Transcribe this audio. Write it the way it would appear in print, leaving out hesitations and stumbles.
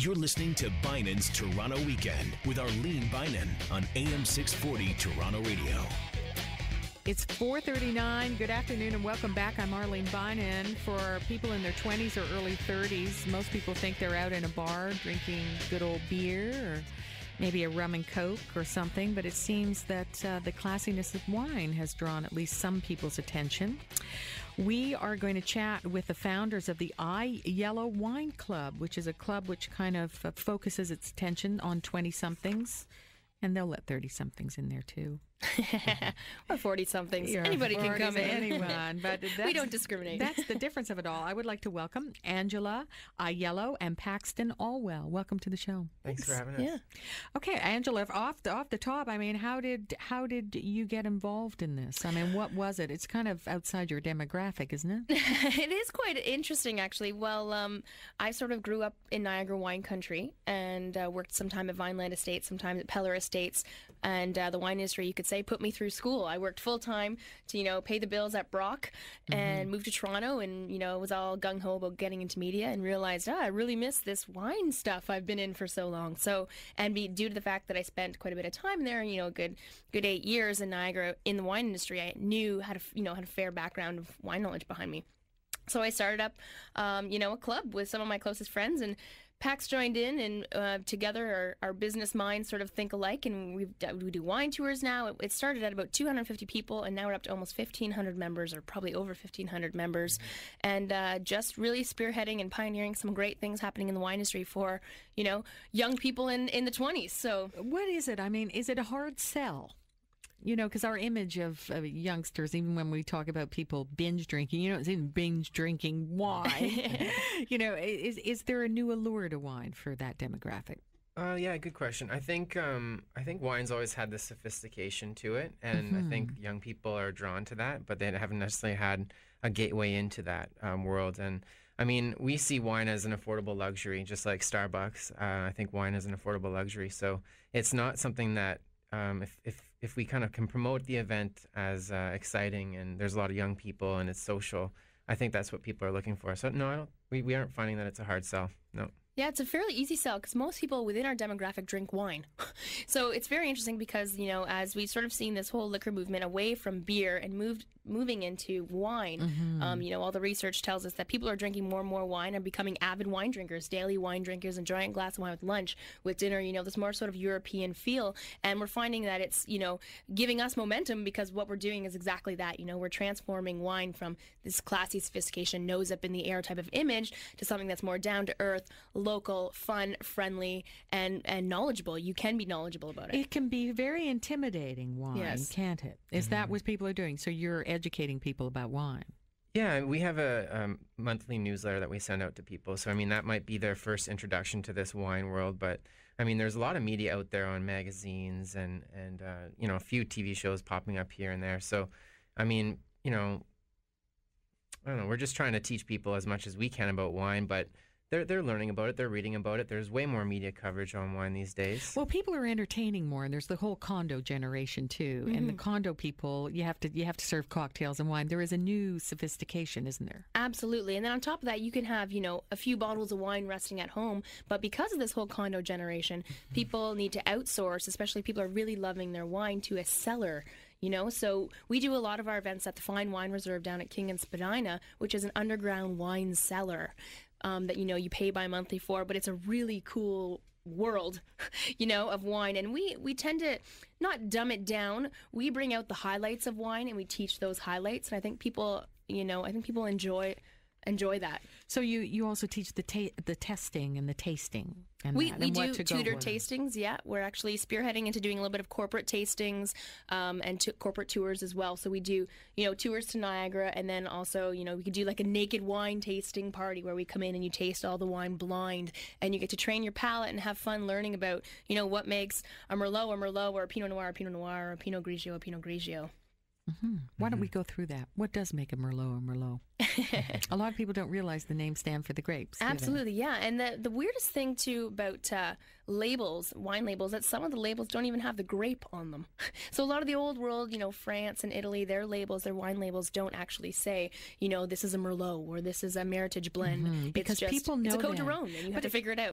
You're listening to Bynon's Toronto Weekend with Arlene Bynon on AM 640 Toronto Radio. It's 4:39. Good afternoon and welcome back. I'm Arlene Bynon. For people in their 20s or early 30s, most people think they're out in a bar drinking good old beer or maybe a rum and coke or something, but it seems that the classiness of wine has drawn at least some people's attention. We are going to chat with the founders of the iYellow Wine Club, which is a club which kind of focuses its attention on 20-somethings, and they'll let 30-somethings in there too. Or 40-somethings. Anybody can come in. Anyone. But we don't discriminate. That's the difference of it all. I would like to welcome Angela, iYellow, and Paxton Allwell. Welcome to the show. Thanks for having us. Yeah. Okay, Angela, off the top, I mean, how did you get involved in this? I mean, what was it? It's kind of outside your demographic, isn't it? It is quite interesting, actually. Well, I sort of grew up in Niagara wine country and worked some time at Vineland Estates, sometimes at Peller Estates, and the wine industry, you could say, put me through school. I worked full-time to, pay the bills at Brock and moved to Toronto and, was all gung-ho about getting into media and realized, I really miss this wine stuff I've been in for so long. So, and due to the fact that I spent quite a bit of time there, a good 8 years in Niagara in the wine industry, I knew had a fair background of wine knowledge behind me. So I started up, a club with some of my closest friends, and Pax joined in, and together our business minds sort of think alike, and we do wine tours now. It started at about 250 people, and now we're up to almost 1,500 members, or probably over 1,500 members, and just really spearheading and pioneering some great things happening in the wine industry for, young people in the 20s. So, what is it? I mean, is it a hard sell? Because our image of youngsters, even when we talk about people binge drinking, it's even binge drinking wine. Is there a new allure to wine for that demographic? Yeah, good question. I think wine's always had this sophistication to it, and I think young people are drawn to that, but they haven't necessarily had a gateway into that world. And I mean, we see wine as an affordable luxury, just like Starbucks. I think wine is an affordable luxury, so it's not something that if we kind of can promote the event as exciting, and there's a lot of young people and it's social, I think that's what people are looking for. So no, we aren't finding that it's a hard sell. No. Yeah, it's a fairly easy sell because most people within our demographic drink wine. So it's very interesting because, as we've sort of seen this whole liquor movement away from beer and moving into wine, all the research tells us that people are drinking more and more wine and becoming avid wine drinkers, daily wine drinkers, enjoying a glass of wine with lunch, with dinner, this more sort of European feel. And we're finding that it's, giving us momentum because what we're doing is exactly that. We're transforming wine from this classy sophistication, nose up in the air type of image to something that's more down to earth, local, fun, friendly, and knowledgeable. You can be knowledgeable about it. It can be very intimidating, wine, yes. Can't it? Is that what people are doing? So you're educating people about wine. Yeah, we have a monthly newsletter that we send out to people. So, I mean, that might be their first introduction to this wine world. But, I mean, there's a lot of media out there on magazines and a few TV shows popping up here and there. So, I mean, I don't know. We're just trying to teach people as much as we can about wine, but they're learning about it. They're reading about it. There's way more media coverage on wine these days. Well, people are entertaining more, and there's the whole condo generation too. And the condo people, you have to serve cocktails and wine. There is a new sophistication, isn't there? Absolutely. And then on top of that, you can have a few bottles of wine resting at home. But because of this whole condo generation, people need to outsource. Especially people are really loving their wine to a cellar. So we do a lot of our events at the Fine Wine Reserve down at King and Spadina, which is an underground wine cellar that, you pay by monthly for, but it's a really cool world, of wine. And we tend to not dumb it down. We bring out the highlights of wine and we teach those highlights. And I think people, enjoy that. So you also teach the testing and the tasting. And we do tutor tastings, yeah. We're actually spearheading into doing a little bit of corporate tastings and corporate tours as well. So we do, tours to Niagara, and then also, we could do like a naked wine tasting party where we come in and you taste all the wine blind, and you get to train your palate and have fun learning about, what makes a Merlot, or a Pinot Noir, or a Pinot Grigio, a Pinot Grigio. Why don't we go through that? What does make a Merlot a Merlot? A lot of people don't realize the names stand for the grapes. Absolutely, yeah. And the weirdest thing, too, about labels, wine labels, that some of the labels don't even have the grape on them. So a lot of the old world, France and Italy, their wine labels don't actually say, this is a Merlot or this is a Meritage blend. Because people know it's a Côte de Rhône, and you have to figure it out.